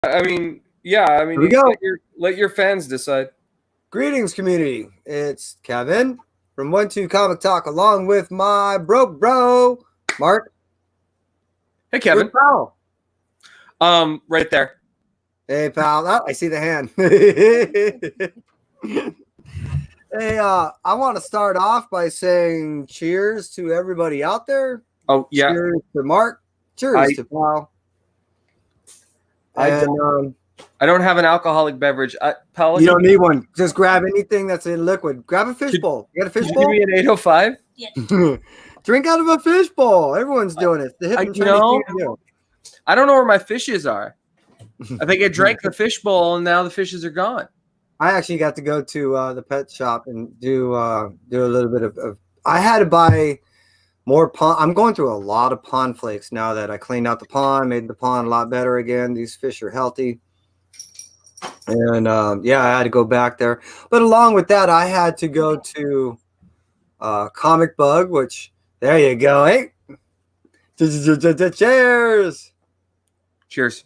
I mean, yeah. I mean, Here we go. let your fans decide. Greetings, community. It's Kevin from 1-2 Comic Talk, along with my bro, Mark. Hey, Kevin. Pal. Right there. Hey, pal. Oh, I see the hand. Hey, I want to start off by saying cheers to everybody out there. Oh, yeah. Cheers to Mark. Cheers to pal. I don't have an alcoholic beverage. Pal, you don't need one. Just grab anything that's in liquid. Grab a fishbowl. You got a fishbowl? Give me an 805? Yeah. Drink out of a fishbowl. Everyone's doing it. The hip and trendy thing to do. I don't know where my fishes are. I think I drank the fishbowl and now the fishes are gone. I actually got to go to the pet shop and do a little bit of I had to buy more pond. I'm going through a lot of pond flakes now that I cleaned out the pond, made the pond a lot better again. These fish are healthy. And yeah, I had to go back there. But along with that, I had to go to Comic Bug, which there you go. Hey, cheers. Cheers.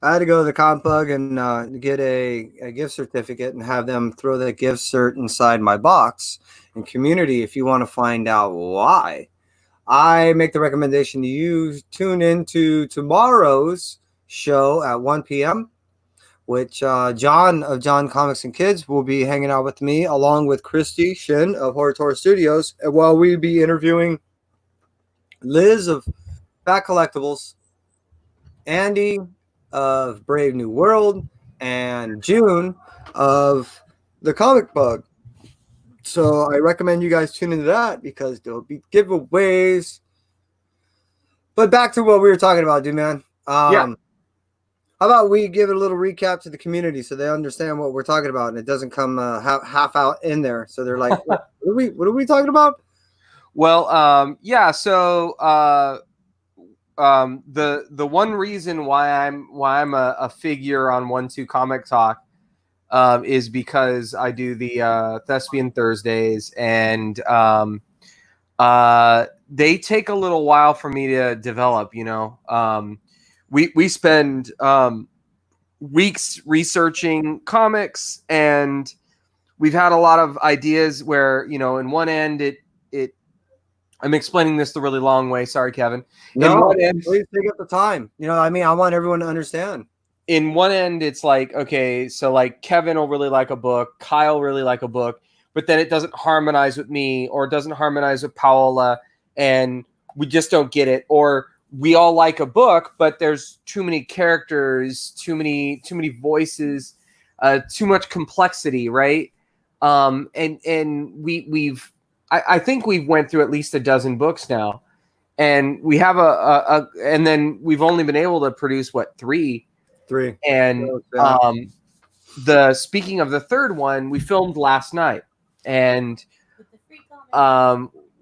I had to go to the Comic Bug and get a gift certificate and have them throw the gift cert inside my box. And community, if you want to find out why, I make the recommendation to you tune into tomorrow's show at 1 p.m., which John of John Comics and Kids will be hanging out with me, along with Christy Shin of Horror Tour Studios, while we be interviewing Liz of Fat Collectibles, Andy of Brave New World, and June of the Comic Bug. So I recommend you guys tune into that because there'll be giveaways. But back to what we were talking about, dude, man. Yeah. How about we give it a little recap to the community so they understand what we're talking about and it doesn't come half out in there. So they're like, what are we talking about? Well, yeah. So the one reason why I'm a figure on 1-2 Comic Talk is because I do the Thespian Thursdays, and they take a little while for me to develop. You know, we spend weeks researching comics, and we've had a lot of ideas where, you know, in one end I'm explaining this the really long way. Sorry, Kevin. No, please take up the time. You know, I mean, I want everyone to understand. In one end, it's like, okay, so like Kevin will really like a book, Kyle really like a book, but then it doesn't harmonize with me, or it doesn't harmonize with Paola, and we just don't get it. Or we all like a book, but there's too many characters, too many voices, too much complexity, right? And we've I think we've went through at least a dozen books now, and we have and then we've only been able to produce three. And speaking of the third one, we filmed last night, and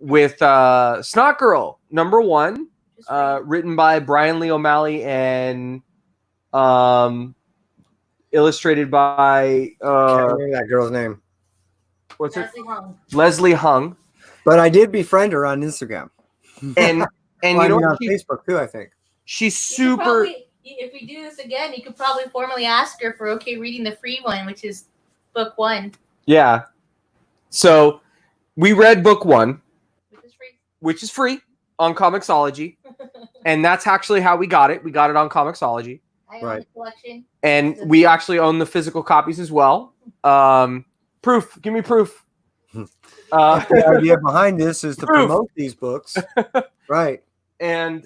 with Snot Girl #1, written by Brian Lee O'Malley and illustrated by can't remember that girl's name. What's Leslie Hung. But I did befriend her on Instagram. And well, you know, on Facebook too, I think. She's super. If we do this again, you could probably formally ask her for reading the free one, which is book 1. Yeah. So we read book 1, which is free on Comixology, and that's actually how we got it. We got it on Comixology. I own the collection, and we actually own the physical copies as well. Proof. Give me proof. The idea behind this is to promote these books, right? And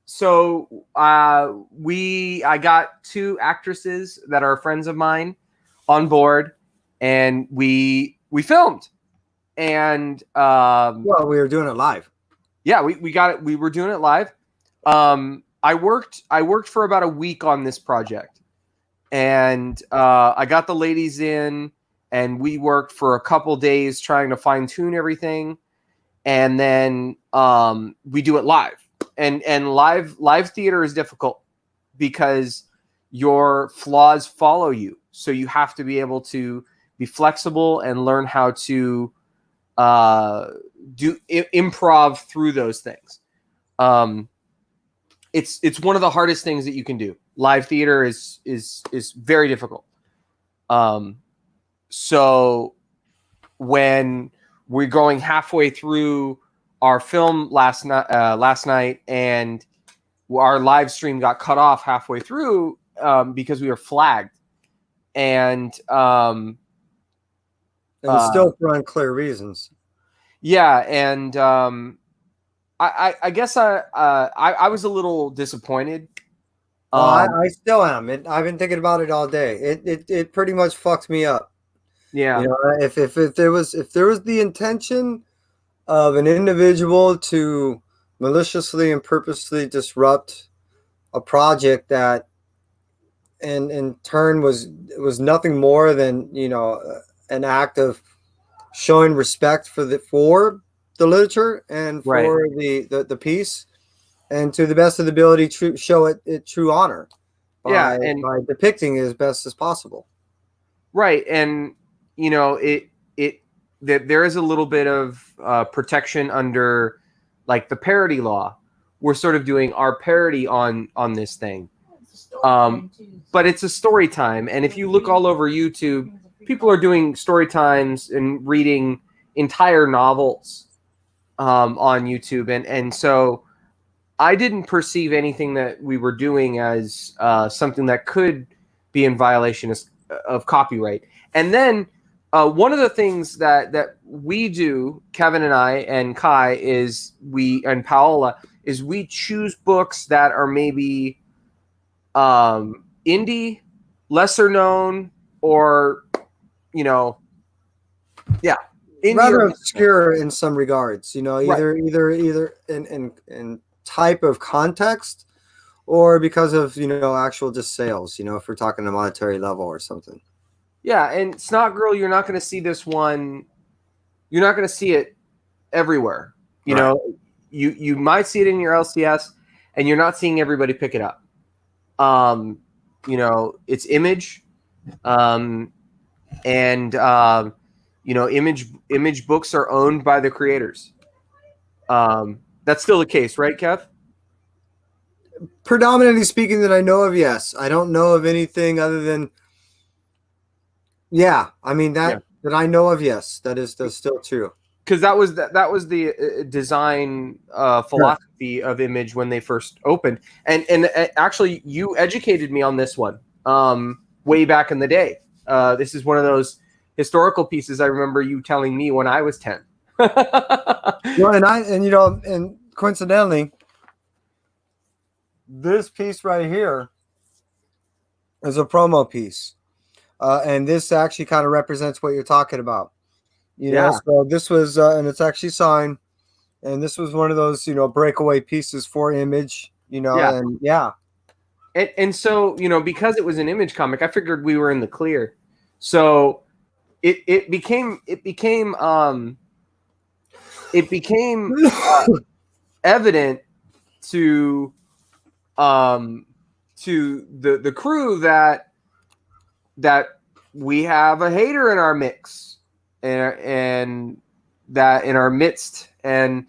so I got 2 actresses that are friends of mine on board, and we filmed. And well, we were doing it live. Yeah, we got it. We were doing it live. I worked for about a week on this project, and I got the ladies in, and we worked for a couple days trying to fine tune everything, and then we do it live. And live theater is difficult because your flaws follow you, so you have to be able to be flexible and learn how to do improv through those things. It's one of the hardest things that you can do. live theater is very difficult. So when we're going halfway through our film last night, and our live stream got cut off halfway through because we were flagged, and still for unclear reasons. Yeah, and I guess I was a little disappointed. I still am. I've been thinking about it all day. It pretty much fucked me up. Yeah. You know, if there was the intention of an individual to maliciously and purposely disrupt a project that in turn was nothing more than, you know, an act of showing respect for the literature and for the piece, and to the best of the ability show it true honor by depicting it as best as possible. Right. And you know, that there is a little bit of protection under like the parody law. We're sort of doing our parody on this thing. But it's a story time. And if you look all over YouTube, people are doing story times and reading entire novels on YouTube. And so I didn't perceive anything that we were doing as something that could be in violation of copyright. And then one of the things that we do, Kevin and I and Kai, and Paola, is we choose books that are maybe indie, lesser known, or, you know, rather obscure in some regards. You know, either in type of context, or because of, you know, actual just sales. You know, if we're talking a monetary level or something. Yeah, and Snot Girl, you're not going to see this one. You're not going to see it everywhere. You know, you might see it in your LCS, and you're not seeing everybody pick it up. You know, it's Image, and you know, Image books are owned by the creators. That's still the case, right, Kev? Predominantly speaking, that I know of, yes. I don't know of anything other than. Yeah, I mean that I know of, yes, that's still true. Because that was the design philosophy of Image when they first opened, and actually you educated me on this one way back in the day. This is one of those historical pieces I remember you telling me when I was 10. Well, and you know, and coincidentally, this piece right here is a promo piece. And this actually kind of represents what you're talking about. You know, so this was, and it's actually signed, and this was one of those, you know, breakaway pieces for Image, you know, and so, you know, because it was an Image comic, I figured we were in the clear. So it became evident to the crew that we have a hater in our mix, and that in our midst, and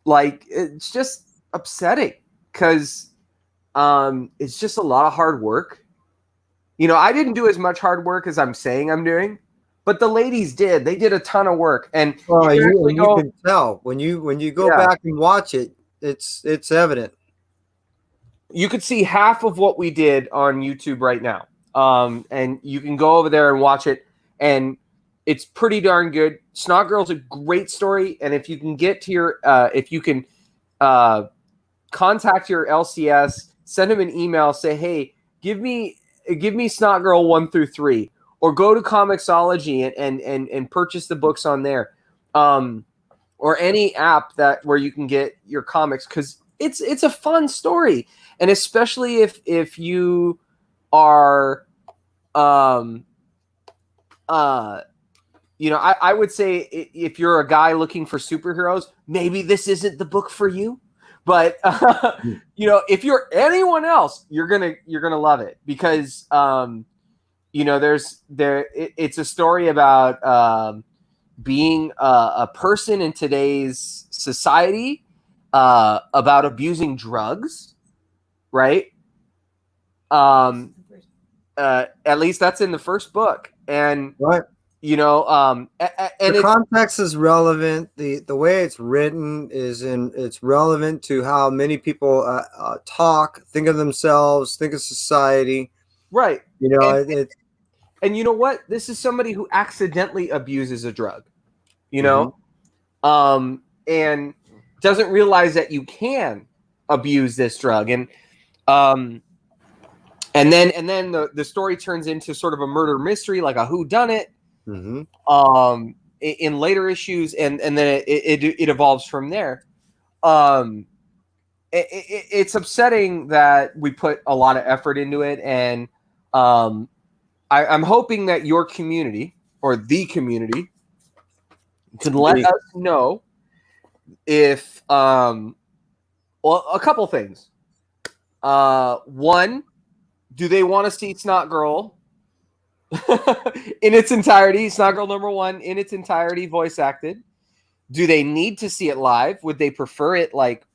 like it's just upsetting because it's just a lot of hard work. You know, I didn't do as much hard work as I'm saying I'm doing, but the ladies did. They did a ton of work, and you can tell when you go back and watch it. It's evident. You could see half of what we did on YouTube right now. And you can go over there and watch it, and it's pretty darn good. Snot Girl's a great story, and if you can get to your, if you can contact your LCS, send them an email, say, hey, give me Snot Girl 1 through 3, or go to Comixology and purchase the books on there, or any app where you can get your comics, because it's a fun story, and especially if you are you know, I would say if you're a guy looking for superheroes, maybe this isn't the book for you, but you know, if you're anyone else, you're gonna love it, because you know, it's a story about being a person in today's society, about abusing drugs, right? At least that's in the first book, and Right. you know, and The context is relevant. The way it's written it's relevant to how many people talk, think of themselves, think of society. right. You know, And, and you know what? This is somebody who accidentally abuses a drug, you know, and doesn't realize that you can abuse this drug, and then the story turns into sort of a murder mystery, like a whodunit. In later issues, and then it evolves from there. It's upsetting that we put a lot of effort into it, and I'm hoping that your community or the community can let us know if well, a couple things. One, do they want to see Snot Girl in its entirety, Snot Girl #1 in its entirety, voice acted? Do they need to see it live? Would they prefer it like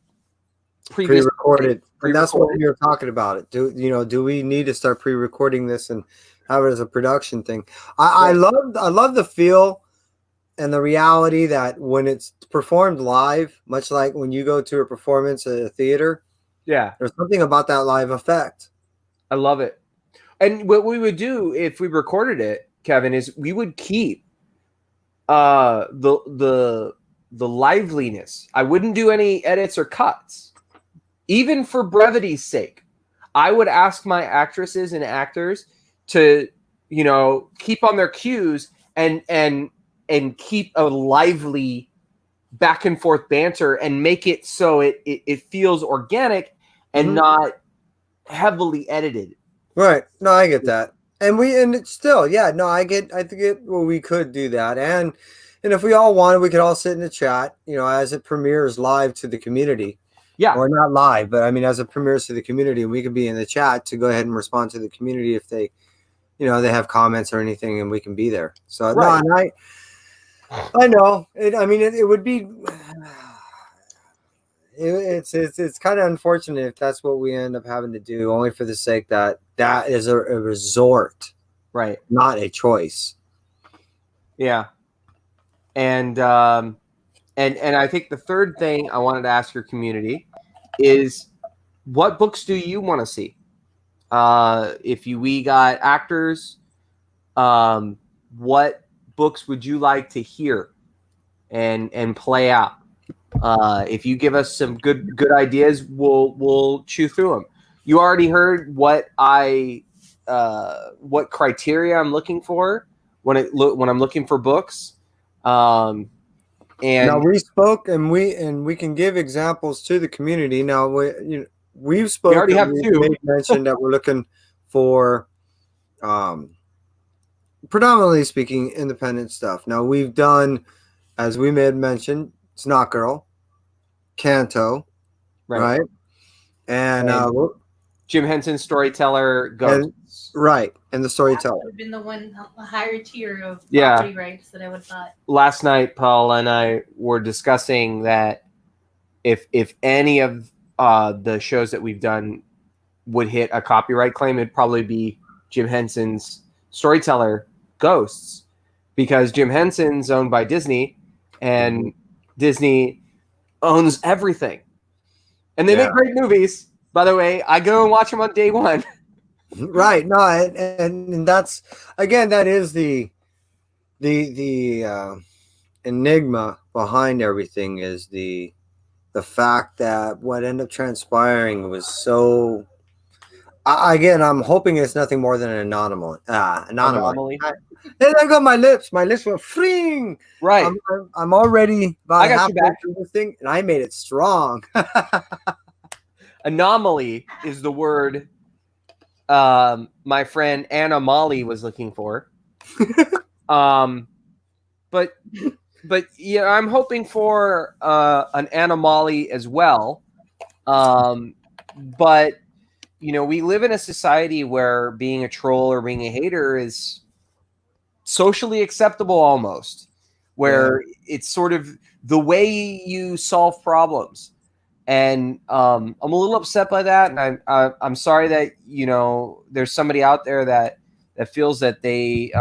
pre-recorded? And that's what we were talking about. Do we need to start pre-recording this and have it as a production thing? I love the feel and the reality that when it's performed live, much like when you go to a performance at a theater, there's something about that live effect. I love it. And what we would do if we recorded it, Kevin, is we would keep the liveliness. I wouldn't do any edits or cuts, even for brevity's sake. I would ask my actresses and actors to, keep on their cues and keep a lively back and forth banter and make it so it feels organic and not heavily edited. Right. No, I get that. And it's still, I get well, we could do that. And if we all wanted, we could all sit in the chat, as it premieres live to the community. Yeah. Or not live, but I mean, as it premieres to the community, we could be in the chat to go ahead and respond to the community if they, they have comments or anything, and we can be there. So, right. No, and I know. It would be, it's kind of unfortunate if that's what we end up having to do, only for the sake that is a resort, right? Not a choice. Yeah, and I think the third thing I wanted to ask your community is, what books do you want to see? If we got actors, what books would you like to hear and play out? If you give us some good ideas, we'll chew through them. You already heard what criteria I'm looking for when I'm looking for books. And now we spoke, and we can give examples to the community. Now we've spoken. We already have two. Mentioned that we're looking for, predominantly speaking, independent stuff. Now we've done, as we may have mentioned, Snot Girl, Kanto, right? And Jim Henson, Storyteller, Ghosts. And the Storyteller. That would have been the one higher tier of Yeah. property rights that I would have thought. Last night, Paul and I were discussing that if any of the shows that we've done would hit a copyright claim, it'd probably be Jim Henson's Storyteller, Ghosts, because Jim Henson's owned by Disney, and Disney owns everything. And they make great movies. By the way, I go and watch them on day one. Right. No, and that's, again, that is the enigma behind everything, is the fact that what ended up transpiring was so. Again, I'm hoping it's nothing more than an anomaly. Anomaly. And I got my lips were freeing. Right. I'm already about halfway through this thing, and I made it strong. Anomaly is the word my friend Anna Molly was looking for. But yeah, I'm hoping for an anomaly as well. But we live in a society where being a troll or being a hater is socially acceptable, almost, where it's sort of the way you solve problems. And I'm a little upset by that, and I'm sorry that there's somebody out there that feels that they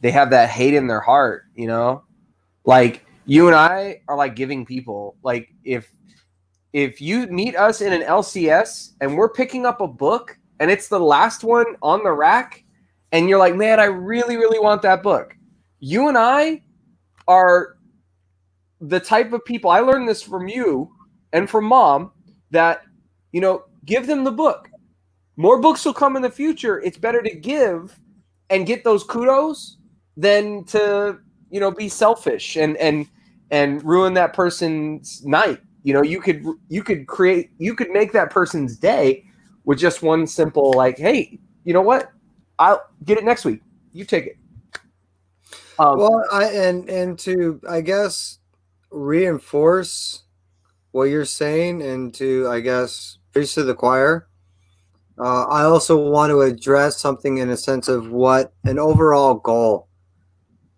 have that hate in their heart. Like you and I are like giving people. Like if you meet us in an LCS and we're picking up a book and it's the last one on the rack, and you're like, man, I really, really want that book. You and I are the type of people, I learned this from you and from Mom, that, give them the book. More books will come in the future. It's better to give and get those kudos than to, be selfish and ruin that person's night. You could make that person's day with just one simple, like, hey, you know what? I'll get it next week. You take it. Well, to, I guess, reinforce what you're saying and to, I guess, preach to the choir, I also want to address something in a sense of what an overall goal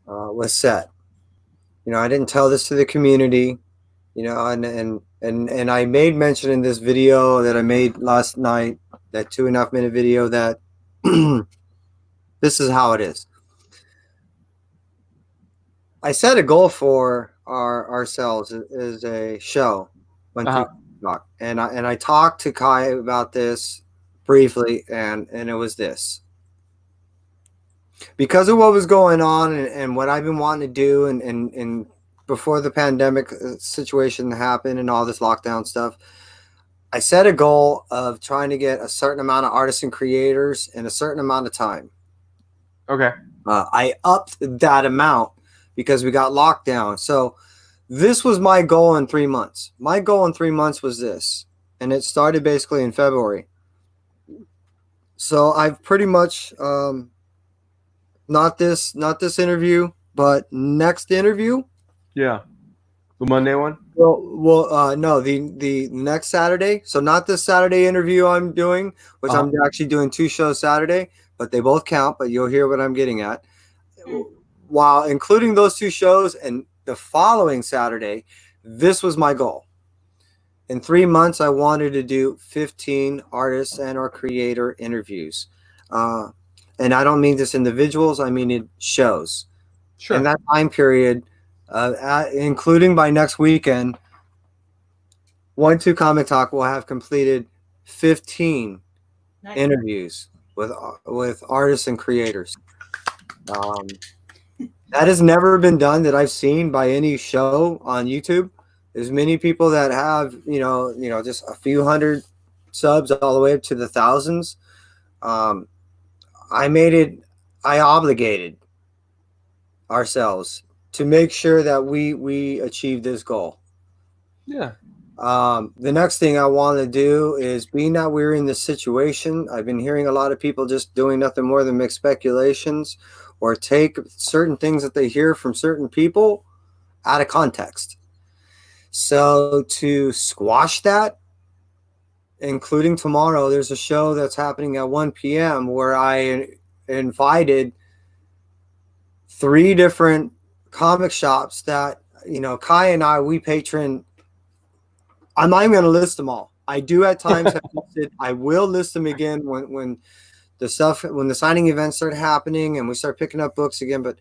was set. I didn't tell this to the community, and I made mention in this video that I made last night, that 2.5 minute video, that this is how it is. I set a goal for ourselves as a show on TikTok, and I talked to Kai about this briefly, and it was this. Because of what was going on and what I've been wanting to do, and before the pandemic situation happened and all this lockdown stuff, I set a goal of trying to get a certain amount of artists and creators in a certain amount of time. Okay. I upped that amount because we got locked down. So this was my goal in 3 months. My goal in 3 months was this, and it started basically in February. So I've pretty much, not this interview, but next interview. Yeah. The Monday one? Well, no, the next Saturday. So not this Saturday interview I'm doing, which I'm actually doing 2 shows Saturday, but they both count, but you'll hear what I'm getting at. While including those 2 shows and the following Saturday, this was my goal. In 3 months, I wanted to do 15 artists and or creator interviews. And I don't mean just individuals, I mean it shows. Sure. In that time period, including by next weekend, 1-2 Comic Talk will have completed 15 interviews with artists and creators. That has never been done that I've seen by any show on YouTube. There's many people that have, just a few hundred subs all the way up to the thousands. I obligated ourselves to make sure that we achieve this goal. Yeah. The next thing I want to do is, being that we're in this situation, I've been hearing a lot of people just doing nothing more than make speculations or take certain things that they hear from certain people out of context. So to squash that, including tomorrow, there's a show that's happening at 1 p.m. where I invited 3 different comic shops that, Kai and I, we patron. I'm not even going to list them all. I do at times have listed. I will list them again when the signing events start happening and we start picking up books again. But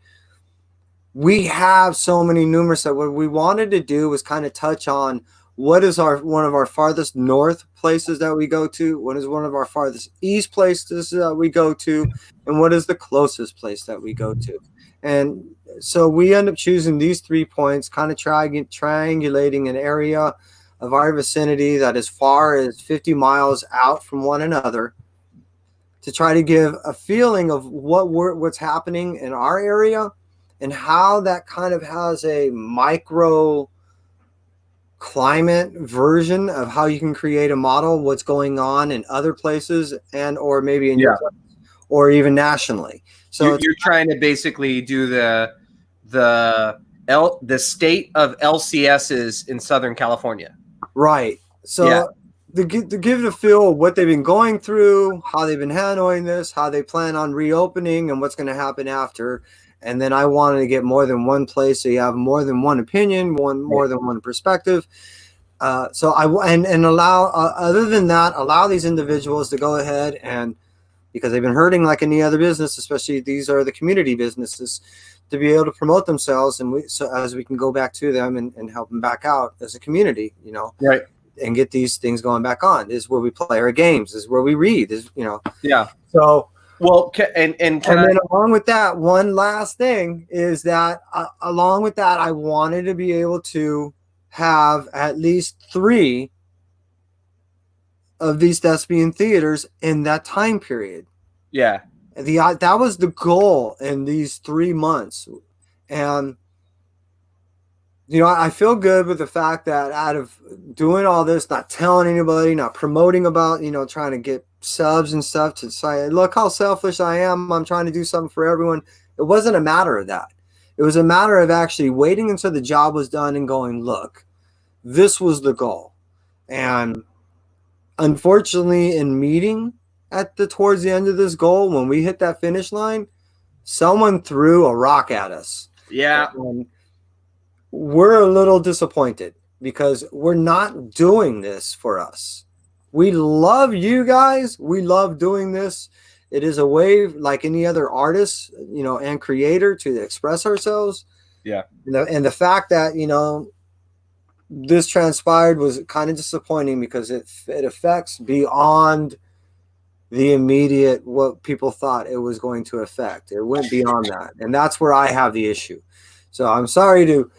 we have so many numerous that what we wanted to do was kind of touch on what is one of our farthest north places that we go to, what is one of our farthest east places that we go to, and what is the closest place that we go to. And so we end up choosing these 3 points, kind of triangulating an area of our vicinity that as far as 50 miles out from one another, to try to give a feeling of what's happening in our area and how that kind of has a micro climate version of how you can create a model, what's going on in other places and or maybe in your place, or even nationally. So you're trying to basically do the state of LCSs in Southern California. Right. So to give the feel of what they've been going through, how they've been handling this, how they plan on reopening, and what's going to happen after. And then I wanted to get more than one place so you have more than one opinion, more than one perspective. So and allow other than that, allow these individuals to go ahead and, because they've been hurting like any other business, especially these are the community businesses, to be able to promote themselves, and so as we can go back to them and help them back out as a community, Right. and get these things going back on. This is where we play our games. This is where we read. Yeah. So. Well, and then along with that, one last thing is that along with that, I wanted to be able to have at least 3 of these thespian theaters in that time period. Yeah. That was the goal in these 3 months. And, I feel good with the fact that out of doing all this, not telling anybody, not promoting about, trying to get subs and stuff to say, look how selfish I am. I'm trying to do something for everyone. It wasn't a matter of that. It was a matter of actually waiting until the job was done and going, look, this was the goal. And unfortunately, in meeting towards the end of this goal, when we hit that finish line, someone threw a rock at us. Yeah. And we're a little disappointed because we're not doing this for us. We love you guys. We love doing this. It is a way, like any other artist, and creator, to express ourselves. Yeah. And the fact that, this transpired was kind of disappointing because it affects beyond the immediate what people thought it was going to affect. It went beyond that. And that's where I have the issue. So I'm sorry to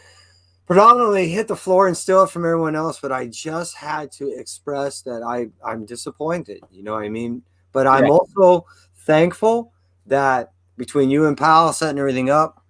predominantly hit the floor and steal it from everyone else, but I just had to express that I'm disappointed. You know what I mean? But I'm also thankful that between you and Pal setting everything up,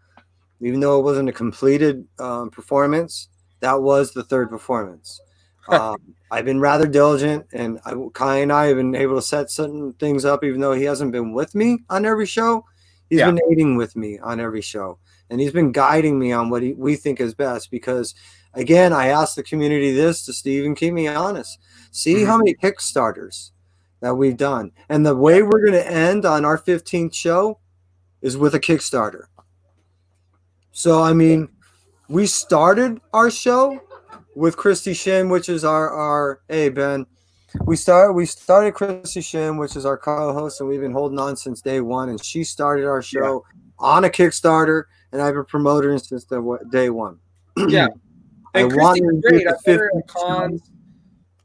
even though it wasn't a completed performance, that was the 3rd performance. I've been rather diligent, and Kai and I have been able to set certain things up, even though he hasn't been with me on every show. He's been aiding with me on every show, and he's been guiding me on what we think is best. Because, again, I asked the community this to Steve keep me honest. See how many Kickstarters that we've done, and the way we're going to end on our 15th show is with a Kickstarter. So, I mean, we started our show with Christy Shin, which is our hey Ben. We started Christy Shin, which is our co-host, and we've been holding on since day one. And she started our show on a Kickstarter, and I've been promoting since day one. Yeah, and Christy's great. I've met her at cons.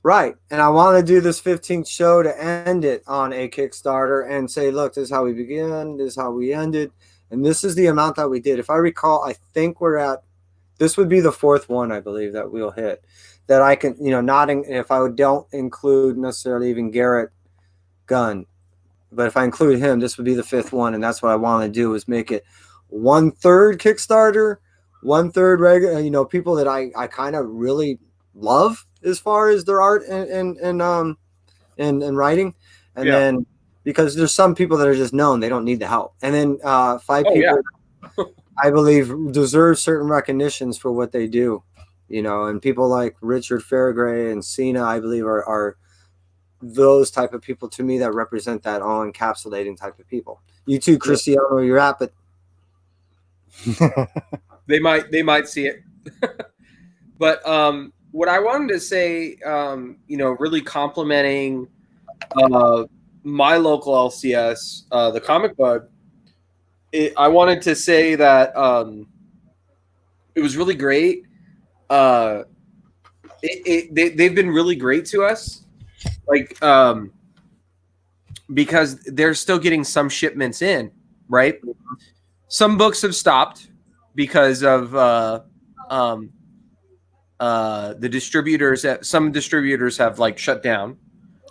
Right, and I want to do this 15th show to end it on a Kickstarter and say, look, this is how we began, this is how we ended, and this is the amount that we did. If I recall, I think this would be the 4th one, I believe, that we'll hit. That I can, if I don't include necessarily even Garrett Gunn, but if I include him, this would be the 5th one, and that's what I want to do is make it 1/3 Kickstarter, 1/3 regular. People that I kind of really love as far as their art and writing, and then because there's some people that are just known, they don't need the help, and then 5 people. I believe deserve certain recognitions for what they do, and people like Richard Fairgray and Cena, I believe are those type of people to me that represent that all encapsulating type of people. You too, Christy, I don't know where you're at, but they might see it. But what I wanted to say, really complimenting my local LCS, the Comic Bug. I wanted to say that it was really great. They've been really great to us, because they're still getting some shipments in, right? Some books have stopped because of the distributors. Some distributors have shut down,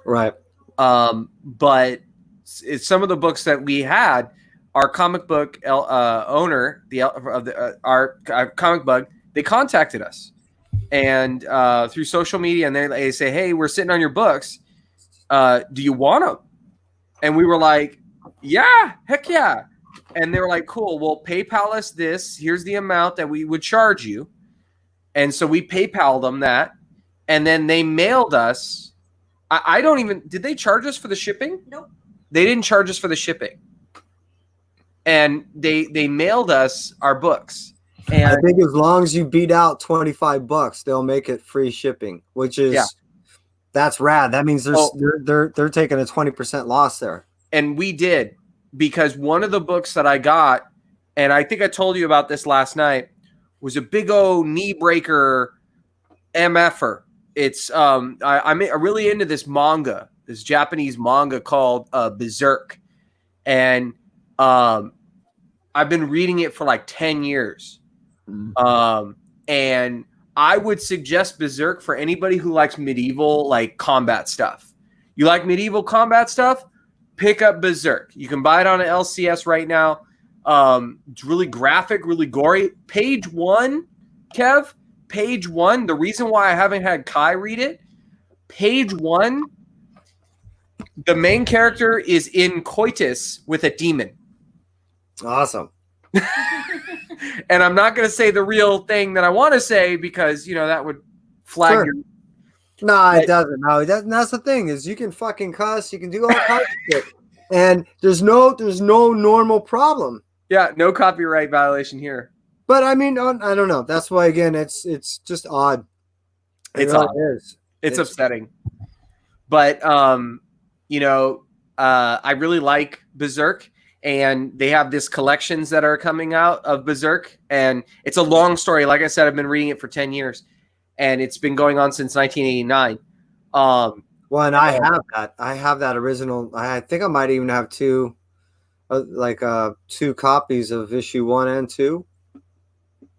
right? But it's some of the books that we had. Our comic book owner, our Comic Bug, they contacted us, and through social media, and they say, "Hey, we're sitting on your books. Do you want them?" And we were like, "Yeah, heck yeah!" And they were like, "Cool. Well, PayPal us this. Here's the amount that we would charge you." And so we PayPal'd them that, and then they mailed us. I don't even. Did they charge us for the shipping? Nope. They didn't charge us for the shipping. And they mailed us our books, I And think as long as you beat out $25, they'll make it free shipping, which is Yeah. that's rad. That means Oh. they're taking a 20% loss there. and we did, because one of the books that I got, and I think I told you about this last night, was a big old knee breaker MFer. It's I'm really into this manga, this Japanese manga called Berserk, and I've been reading it for like 10 years. And I would suggest Berserk for anybody who likes medieval like combat stuff. You like medieval combat stuff? Pick up Berserk. You can buy it on an LCS right now. It's really graphic, really gory. Page 1, Kev, page 1. The reason why I haven't had Kai read it, page 1, the main character is in coitus with a demon. Awesome. And I'm not going to say the real thing that I want to say because, that would flag Sure. your. No, it doesn't. No, it doesn't. That's the thing is you can fucking cuss, you can do all kinds of shit, and there's no normal problem. Yeah, no copyright violation here. But I mean, I don't know. That's why again, it's just odd. It's really odd. is. It's upsetting. But I really like Berserk, and they have this collections that are coming out of Berserk, and it's a long story. Like I said, I've been reading it for 10 years, and it's been going on since 1989. Well, and I have that. I have that original. I think I might even have two copies of issue 1 and 2.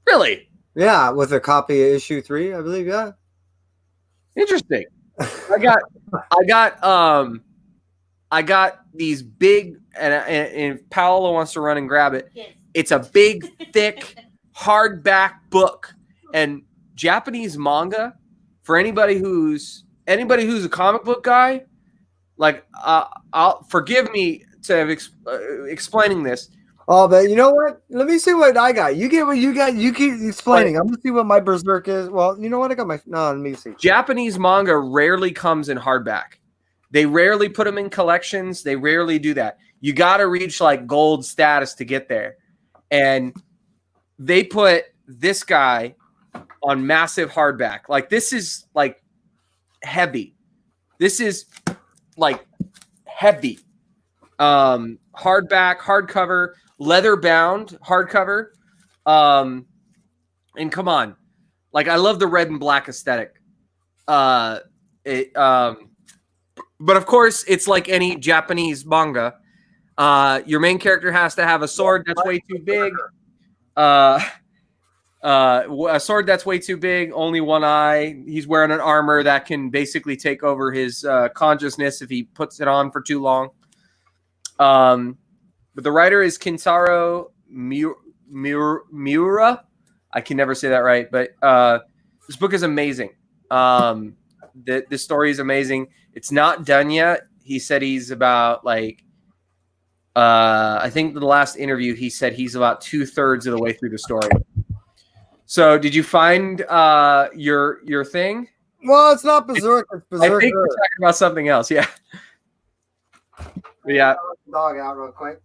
Really Yeah, with a copy of issue 3, I believe. Yeah. interesting. I got these big, and if Paolo wants to run and grab it, Yes. it's a big, thick, hardback book. And Japanese manga, for anybody who's a comic book guy, like I'll forgive me to explaining this. Oh, but you know what? Let me see what I got. You get what you got. You keep explaining. I'm gonna see what my Berserk is. Well, you know what? I got my. No, let me see. Japanese manga rarely comes in hardback. They rarely put them in collections. They rarely do that. You got to reach like gold status to get there. And they put this guy on massive hardback. Like this is like heavy. This is like heavy. Hardback, hardcover, leather bound hardcover. And come on. Like I love the red and black aesthetic. But of course, it's like any Japanese manga. Your main character has to have a sword that's way too big. A sword that's way too big, only one eye. He's wearing an armor that can basically take over his consciousness if he puts it on for too long. But the writer is Kintaro Miura. I can never say that right, but this book is amazing. This story is amazing. It's not done yet. He said he's about like, I think the last interview he said he's about 2/3 of the way through the story. So, did you find your thing? Well, it's not Berserk. It's Berserk. I think we're talking about something else. Yeah, yeah. Dog out real quick.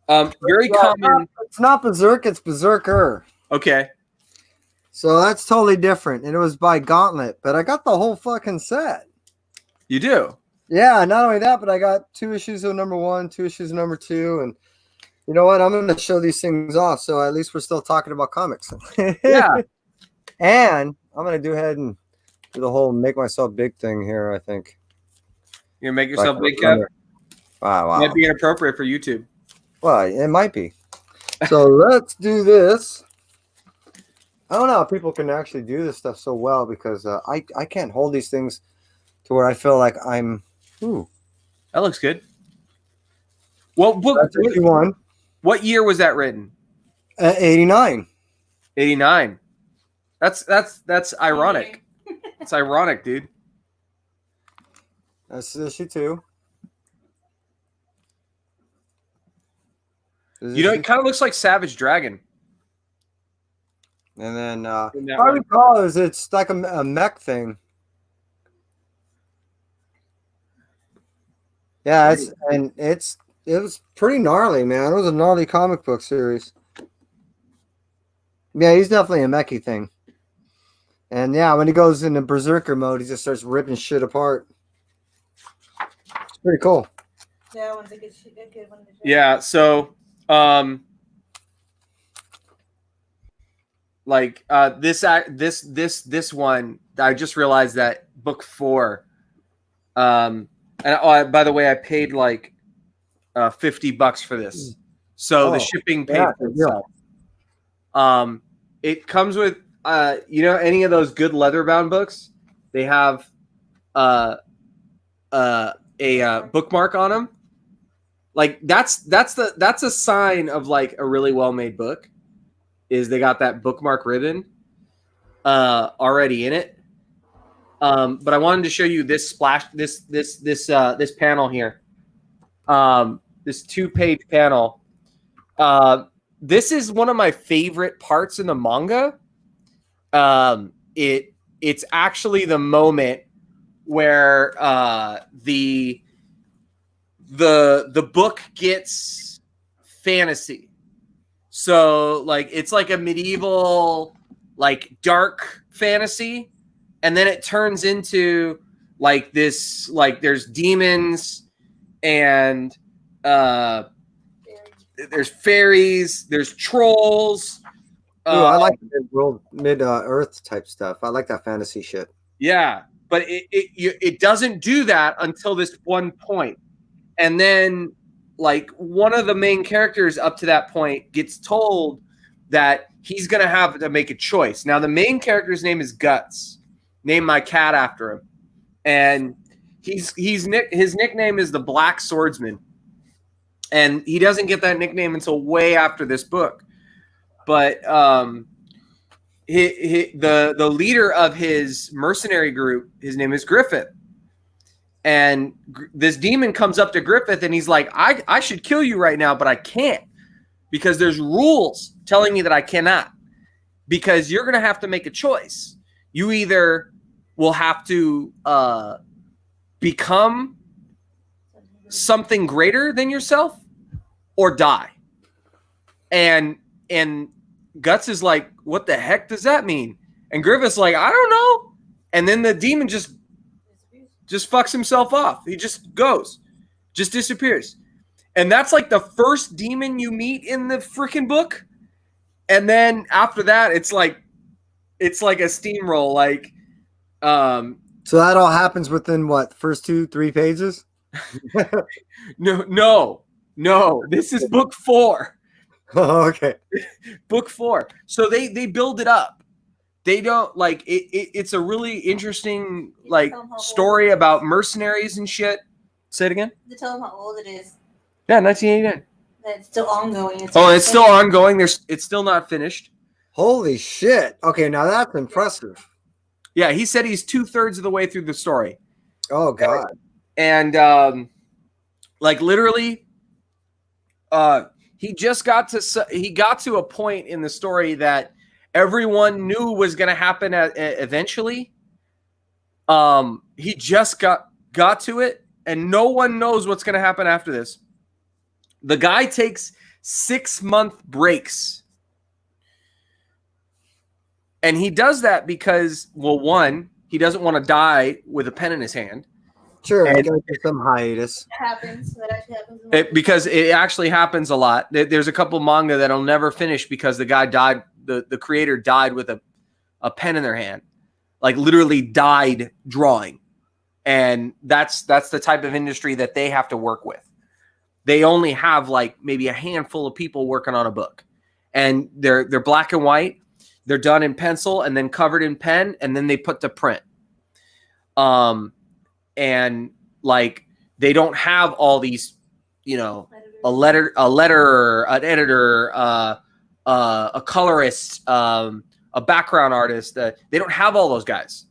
Very common. It's not Berserk. It's Berserker. Okay. So that's totally different. And it was by Gauntlet, but I got the whole fucking set. You do. Yeah, not only that, but I got 2 issues of number 1, 2 issues of number 2, and you know what? I'm going to show these things off, so at least we're still talking about comics. Yeah. And I'm going to go ahead and do the whole make myself big thing here, I think. You gonna make yourself big, Kev? Wow. Might be inappropriate for YouTube. Well, it might be. So let's do this. I don't know how people can actually do this stuff so well because I can't hold these things to where I feel like I'm. Ooh, That looks good. Well, that's 81. What year was that written? 89. 89. That's ironic. It's ironic, dude. That's issue 2. It kind of looks like Savage Dragon. And then In that what I one. recall is it's like a mech thing. Yeah, it was pretty gnarly, man. It was a gnarly comic book series. Yeah, he's definitely a mechy thing. And yeah, when he goes into berserker mode, he just starts ripping shit apart. It's pretty cool. Yeah, one's a good one to show. Yeah, so like this one, I just realized that book 4. And by the way, I paid like $50 for this, so the shipping paid for itself. It comes with any of those good leather bound books, they have a bookmark on them. Like that's a sign of like a really well made book, is they got that bookmark ribbon already in it. But I wanted to show you this this panel here. This 2-page panel. This is one of my favorite parts in the manga. It's actually the moment where the book gets fantasy. So like it's like a medieval, like dark fantasy, and then it turns into like this, like there's demons and there's fairies, there's trolls. Ooh, I like mid Earth type stuff. I like that fantasy shit. Yeah, but it doesn't do that until this one point. And then like one of the main characters up to that point gets told that he's going to have to make a choice. Now the main character's name is Guts. Named my cat after him. And his nickname is the Black Swordsman. And he doesn't get that nickname until way after this book. But the leader of his mercenary group, his name is Griffith. And this demon comes up to Griffith and he's like, I should kill you right now, but I can't. Because there's rules telling me that I cannot. Because you're going to have to make a choice. You either will have to become something greater than yourself or die. And Guts is like, what the heck does that mean? And Griffith's like, I don't know. And then the demon just fucks himself off. He just goes, just disappears. And that's like the first demon you meet in the freaking book. And then after that, it's like a steamroll. Like, so that all happens within what, first 2-3 pages? No. This is book 4. Oh, okay. Book 4. So they build it up. They don't like it. It's a really interesting like story about mercenaries and shit. Say it again. To tell them how old it is. Yeah, 1989. That it's still ongoing. It's still ongoing. It's still not finished. Holy shit. Okay, now that's impressive. Yeah, he said he's 2/3 of the way through the story. Oh god. And like literally, he got to a point in the story that everyone knew was going to happen eventually. He just got to it, and no one knows what's going to happen after this. The guy takes 6-month breaks. And he does that because, well, one, he doesn't want to die with a pen in his hand. Sure, I gotta do some hiatus. That happens. That actually happens. Because it actually happens a lot. There's a couple manga that'll never finish because the guy died, the creator died with a pen in their hand. Like literally died drawing. And that's the type of industry that they have to work with. They only have like maybe a handful of people working on a book. And they're black and white. They're done in pencil and then covered in pen, and then they put to print. And like they don't have all these, an editor, a colorist, a background artist. They don't have all those guys.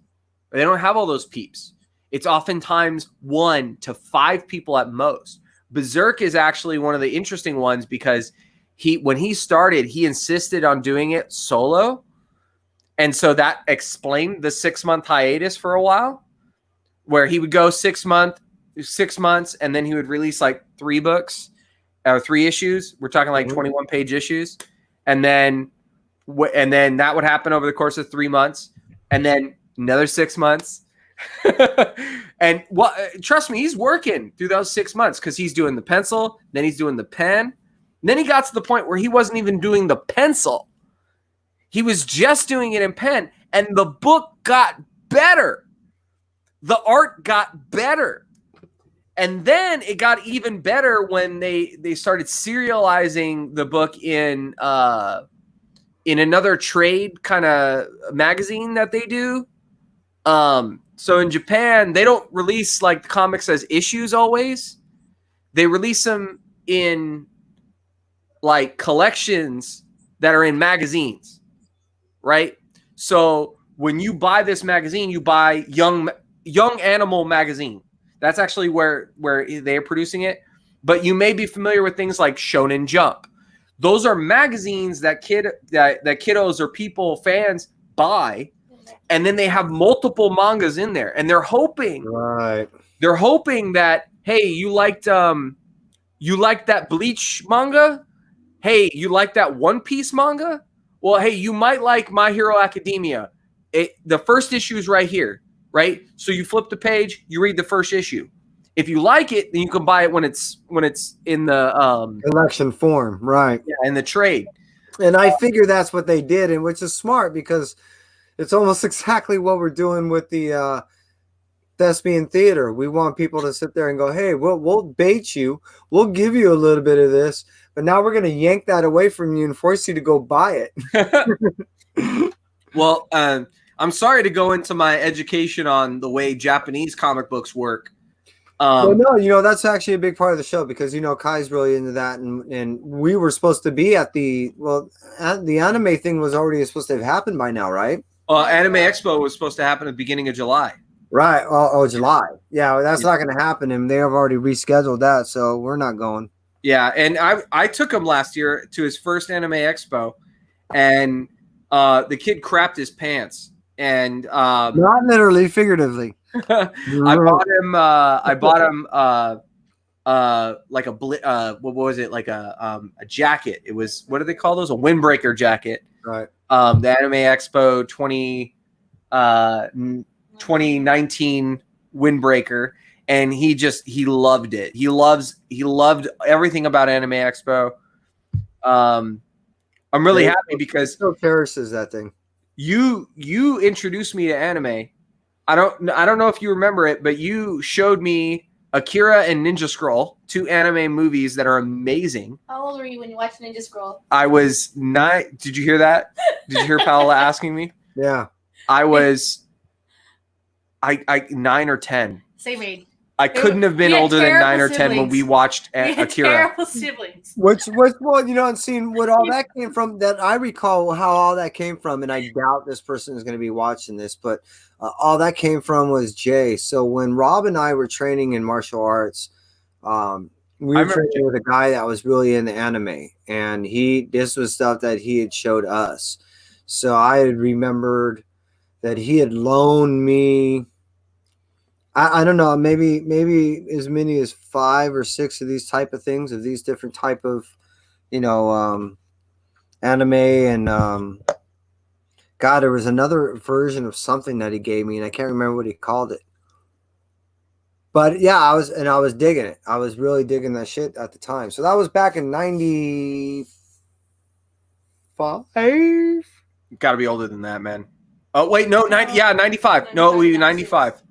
They don't have all those peeps. It's oftentimes 1 to 5 people at most. Berserk is actually one of the interesting ones because when he started, he insisted on doing it solo. And so that explained the 6-month hiatus for a while, where he would go 6 months, and then he would release like 3 books or 3 issues. We're talking like 21-page issues. And then And then that would happen over the course of 3 months, and then another 6 months. And trust me, he's working through those 6 months because he's doing the pencil, then he's doing the pen. And then he got to the point where he wasn't even doing the pencil. He was just doing it in pen, and the book got better. The art got better. And then it got even better when they started serializing the book in another trade kind of magazine that they do. So in Japan, they don't release like the comics as issues always. They release them in like collections that are in magazines, right? So when you buy this magazine, you buy Young Animal magazine. That's actually where they're producing it. But you may be familiar with things like Shonen Jump. Those are magazines that kiddos or people, fans buy, and then they have multiple mangas in there. And they're hoping that, hey, you liked that Bleach manga? Hey, you like that One Piece manga? Well, hey, you might like My Hero Academia. The first issue is right here, right? So you flip the page, you read the first issue. If you like it, then you can buy it when it's in the collection form, right? Yeah, in the trade. And I figure that's what they did, and which is smart because it's almost exactly what we're doing with the thespian theater. We want people to sit there and go, "Hey, we'll bait you. We'll give you a little bit of this, but now we're going to yank that away from you and force you to go buy it." Well, I'm sorry to go into my education on the way Japanese comic books work. Well, no, that's actually a big part of the show because Kai's really into that, and we were supposed to be at the anime thing was already supposed to have happened by now, right? Anime Expo was supposed to happen at the beginning of July. Right. Oh, July. Yeah, that's not going to happen, and they have already rescheduled that, so we're not going. Yeah, and I took him last year to his first Anime Expo, and the kid crapped his pants, and not literally, figuratively. I bought him like what was it, like a jacket. It was, what do they call those, a windbreaker jacket, right? The Anime Expo 2019 windbreaker, and he loved it. He loved everything about Anime Expo. I'm really happy because still cherishes that thing. You introduced me to anime. I don't know if you remember it, but you showed me Akira and Ninja Scroll, 2 anime movies that are amazing. How old were you when you watched Ninja Scroll? I was 9. Did you hear that? Did you hear Paola asking me? Yeah. I was 9 or 10. Same age. I couldn't have been older than 9 or 10 when we watched Akira. Terrible siblings. Which and seeing what all that came from, that I recall how all that came from, and I doubt this person is going to be watching this, but all that came from was Jay. So when Rob and I were training in martial arts, we were training with a guy that was really into anime, and this was stuff that he had showed us. So I had remembered that he had loaned me, I don't know, maybe as many as 5 or 6 of these type of things, of these different type of, anime. And God, there was another version of something that he gave me, and I can't remember what he called it. But yeah, I was digging it. I was really digging that shit at the time. So that was back in 95. Got to be older than that, man. Oh wait, no, 95. No, it would be 95.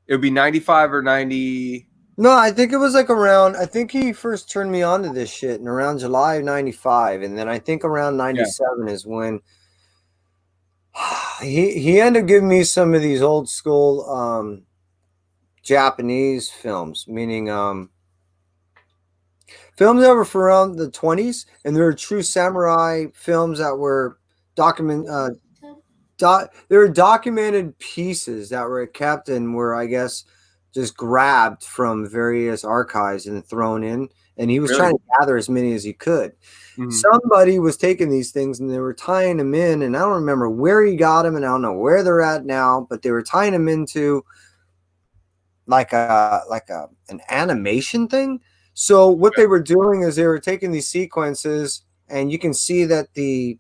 It would be 95 or 90. No, I think it was like around, I think he first turned me on to this shit in around July of 95. And then I think around 97 is when he ended up giving me some of these old school Japanese films, meaning films that were from around the 20s, and there were true samurai films that were there were documented pieces that were kept and were, I guess, just grabbed from various archives and thrown in. And he was trying to gather as many as he could. Mm-hmm. Somebody was taking these things and they were tying them in. And I don't remember where he got them, and I don't know where they're at now, but they were tying them into like an animation thing. So what they were doing is they were taking these sequences, and you can see that the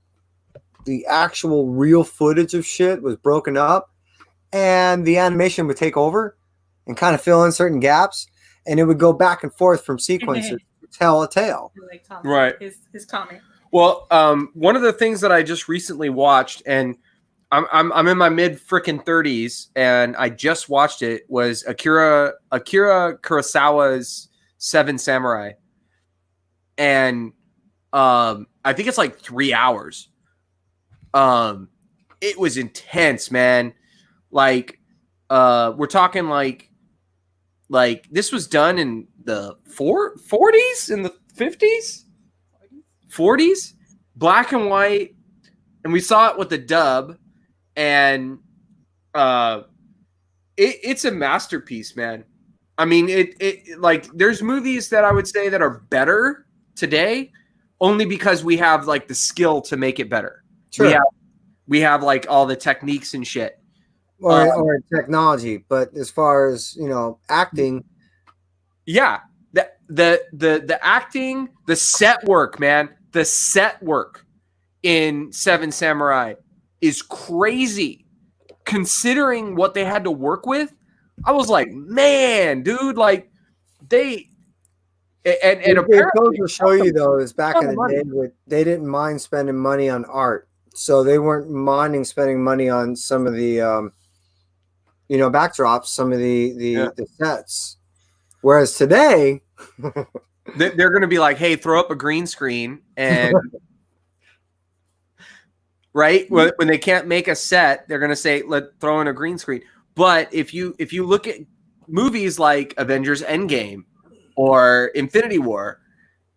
the actual real footage of shit was broken up, and the animation would take over and kind of fill in certain gaps, and it would go back and forth from sequences to tell a tale. Like Tom, Right. His comment. Well, one of the things that I just recently watched, and I'm in my mid frickin' 30s, and I just watched it, was Akira Kurosawa's Seven Samurai, and I think it's like 3 hours. It was intense, man. Like, we're talking like this was done in the 40s, in the 50s, 40s, black and white, and we saw it with the dub, and it's a masterpiece, man. I mean, it like there's movies that I would say that are better today, only because we have like the skill to make it better. Sure. We have like all the techniques and shit. Or technology, but as far as acting, Yeah, the acting, the set work, man, the set work in Seven Samurai is crazy. Considering what they had to work with, I was like, man, dude, like they and it apparently goes to show you though is back in the money. day they didn't mind spending money on art, so they weren't minding spending money on some of the backdrops, some of the sets. Whereas today, they're going to be like, hey, throw up a green screen and right when they can't make a set, they're going to say throw in a green screen. But if you look at movies like Avengers Endgame or Infinity War,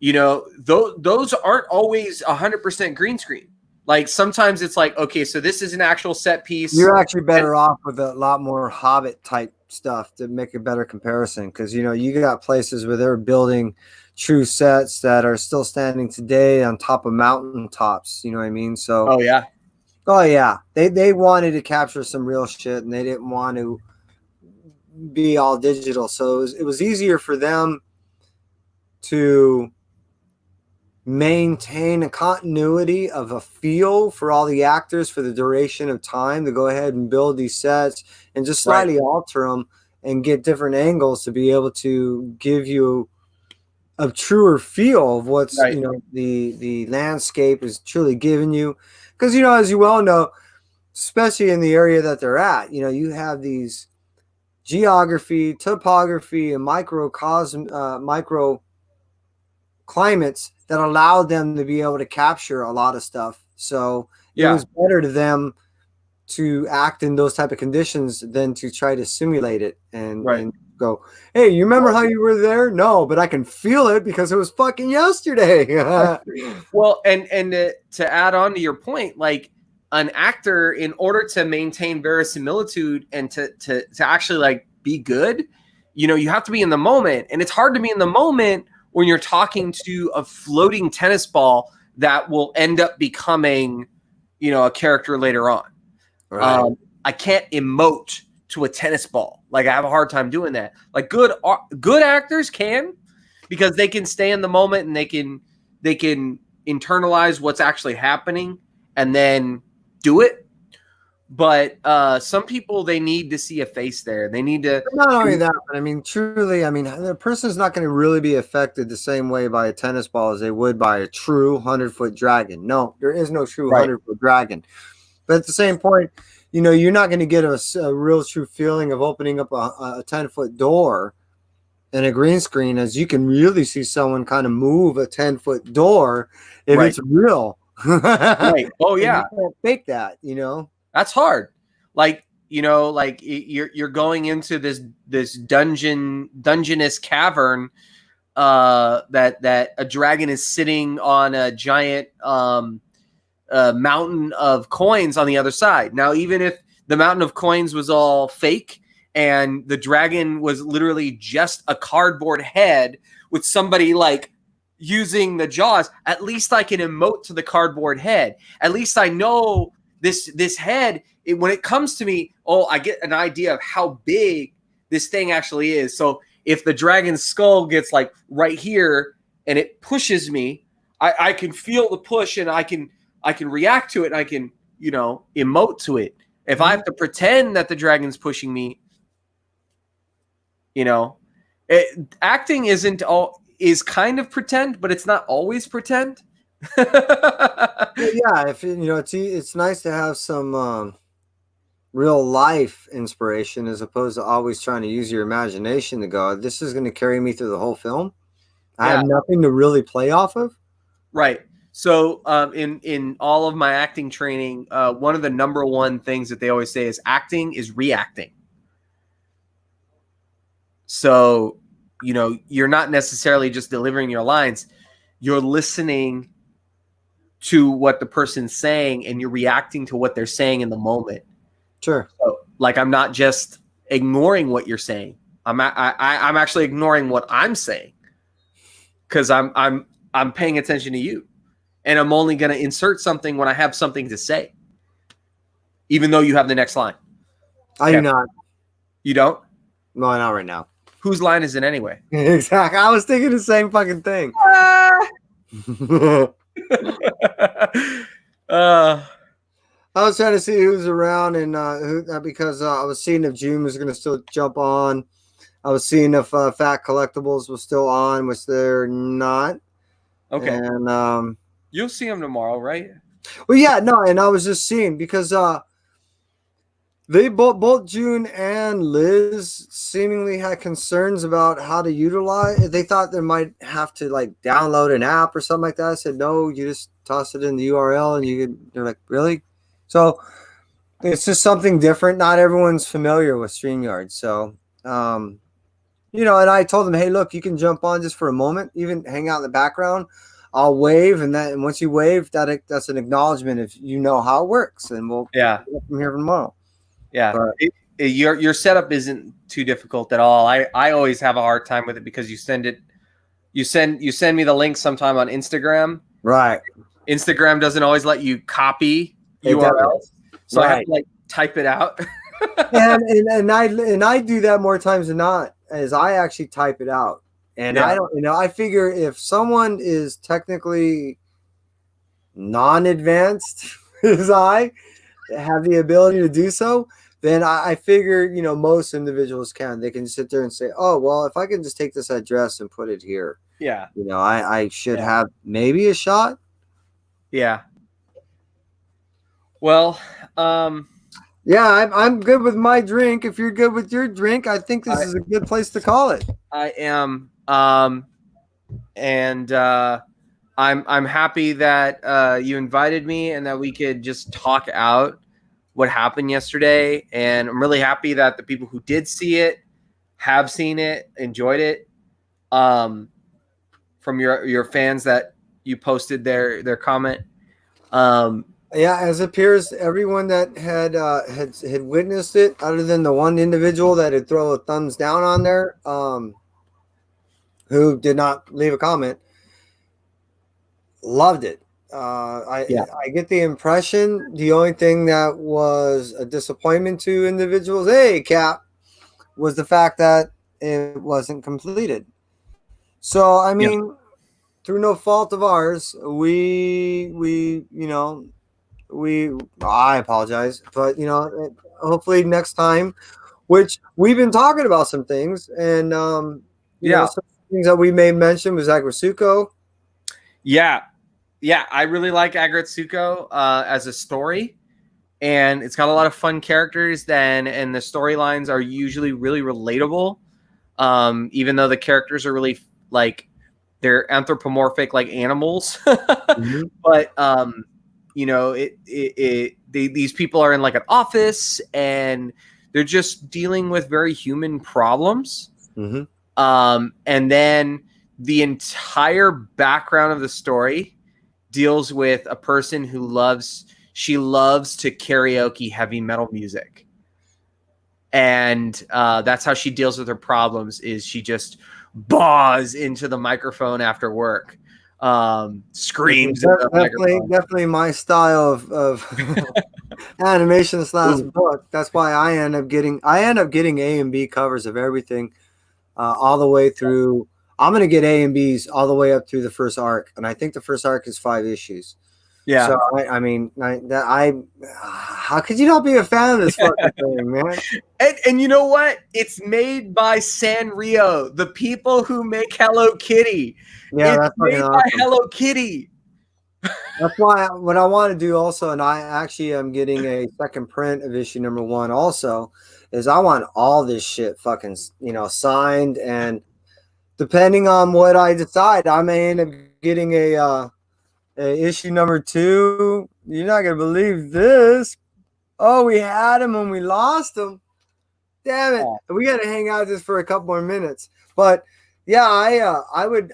those aren't always 100% green screen. Like sometimes it's like, okay, so this is an actual set piece. you're actually better off with a lot more Hobbit type stuff to make a better comparison, because you got places where they're building true sets that are still standing today on top of mountaintops. You know what I mean? So Oh yeah, they wanted to capture some real shit, and they didn't want to be all digital. So it was easier for them to maintain a continuity of a feel for all the actors for the duration of time, to go ahead and build these sets and just slightly alter them and get different angles to be able to give you a truer feel of what's the landscape is truly giving you. Because as you well know, especially in the area that they're at, you have these geography, topography, and micro climates that allowed them to be able to capture a lot of stuff. So it was better to them to act in those type of conditions than to try to simulate it and go, hey, you remember how you were there? No, but I can feel it because it was fucking yesterday. Well, and to add on to your point, like an actor, in order to maintain verisimilitude and to actually like be good, you have to be in the moment, and it's hard to be in the moment when you're talking to a floating tennis ball that will end up becoming, a character later on. Right. I can't emote to a tennis ball. Like I have a hard time doing that. Like good actors can, because they can stay in the moment and they can internalize what's actually happening and then do it. But some people, they need to see a face there. They need to. Not only that, but I mean, truly, the person's not going to really be affected the same way by a tennis ball as they would by a true 100-foot dragon. No, there is no true 100-foot dragon. But at the same point, you're not going to get a real true feeling of opening up a 10-foot door in a green screen, as you can really see someone kind of move a 10-foot door if it's real. Right. Oh yeah. You can't fake that, That's hard. Like, you're going into this dungeonous cavern that a dragon is sitting on a giant mountain of coins on the other side. Now, even if the mountain of coins was all fake and the dragon was literally just a cardboard head with somebody like using the jaws, at least I can emote to the cardboard head. At least I know this head, when it comes to me, I get an idea of how big this thing actually is. So if the dragon's skull gets like right here and it pushes me, I can feel the push, and I can I can react to it. I can, emote to it. If I have to pretend that the dragon's pushing me, acting is kind of pretend, but it's not always pretend. Yeah, if it's nice to have some real life inspiration as opposed to always trying to use your imagination to go, this is going to carry me through the whole film. I have nothing to really play off of. Right. So in all of my acting training, one of the number one things that they always say is acting is reacting. So, you're not necessarily just delivering your lines. You're listening to what the person's saying and you're reacting to what they're saying in the moment. Sure. So, like, I'm not just ignoring what you're saying. I'm actually ignoring what I'm saying because I'm paying attention to you. And I'm only going to insert something when I have something to say, even though you have the next line. I do not. You don't? No, not right now. Whose line is it anyway? Exactly. I was thinking the same fucking thing. I was trying to see who's around and because I was seeing if June was going to still jump on. I was seeing if Fat Collectibles was still on, which they're not. Okay. And you'll see them tomorrow, right? Well, yeah, no, and I was just seeing because they both June and Liz seemingly had concerns about how to utilize. They thought they might have to like download an app or something like that. I said no, you just toss it in the URL and you could. They're like, really? So it's just something different. Not everyone's familiar with StreamYard, so and I told them, hey, look, you can jump on just for a moment, even hang out in the background. I'll wave, and once you wave, that's an acknowledgement if you know how it works, and we'll go from here tomorrow. Yeah, but your setup isn't too difficult at all. I always have a hard time with it because you send me the link sometime on Instagram. Right. Instagram doesn't always let you copy URLs, so I have to like type it out. and I do that more times than not, as I actually type it out. And I don't, I figure if someone is technically non-advanced as I have the ability to do so, then I figure, most individuals can. They can sit there and say, oh, well, if I can just take this address and put it here, I should have maybe a shot. Yeah. Well, yeah, I'm good with my drink. If you're good with your drink, I think this is a good place to call it. I am. And I'm happy that you invited me and that we could just talk out what happened yesterday. And I'm really happy that the people who did see it have seen it, enjoyed it. From your fans that you posted their comment. Yeah, as it appears, everyone that had witnessed it, other than the one individual that had thrown a thumbs down on there, who did not leave a comment, loved it. I get the impression the only thing that was a disappointment to individuals, hey, Cap, was the fact that it wasn't completed. So, I mean, through no fault of ours, I apologize, but hopefully next time, which we've been talking about some things, and some things that we may mention was Aggretsuko. Yeah, I really like Aggretsuko as a story, and it's got a lot of fun characters. And the storylines are usually really relatable, even though the characters are really like they're anthropomorphic like animals, but these people are in like an office and they're just dealing with very human problems. And then the entire background of the story deals with a person who loves to karaoke heavy metal music. And that's how she deals with her problems, is she just baws into the microphone after work. Screams. Definitely my style of animation / book. That's why I end up getting A and B covers of everything, all the way through. I'm gonna get A and B's all the way up through the first arc, and I think the first arc is 5 issues. Yeah. So I mean, how could you not be a fan of this fucking thing, man? And you know what? It's made by Sanrio, the people who make Hello Kitty. Yeah, it's that's fucking made by awesome. Hello Kitty. That's why what I want to do also, and I actually am getting a second print of issue number 1 also, is I want all this shit fucking, signed, and depending on what I decide, I may end up getting a issue number 2. You're not gonna believe this. Oh, we had him and we lost him. Damn it. We gotta hang out just for a couple more minutes. But yeah,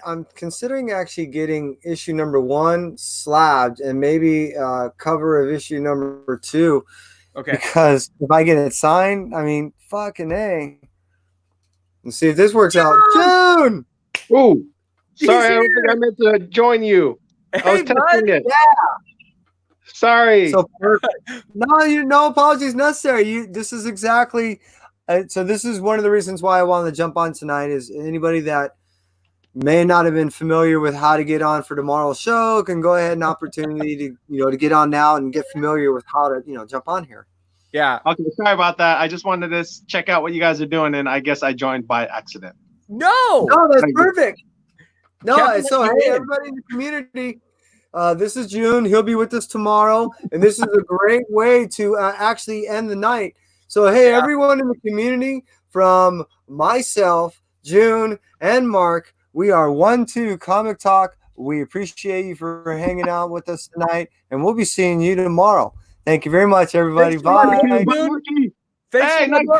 I'm considering actually getting issue number 1 slabbed and maybe cover of issue number 2. Okay. Because if I get it signed, I mean, fucking A. Let's see if this works out. June! Ooh, He's sorry, I don't here. think I meant to join you. I was Hey, testing bud. it. Yeah. Sorry. So perfect. No apologies necessary. This is exactly. So this is one of the reasons why I wanted to jump on tonight. Is anybody that may not have been familiar with how to get on for tomorrow's show can go ahead and opportunity to get on now and get familiar with how to jump on here. Yeah. Okay, sorry about that. I just wanted to check out what you guys are doing, and I guess I joined by accident. No. No, that's Thank you. perfect. No, Kevin, so let hey, you in. everybody in the community, this is June. He'll be with us tomorrow, and this is a great way to actually end the night. So hey, Yeah. everyone in the community, from myself, June, and Mark, we are 1-2 Comic Talk. We appreciate you for hanging out with us tonight, and we'll be seeing you tomorrow. Thank you very much, everybody. Thanks so much, Bye. June. Thanks Hey, for nice the book.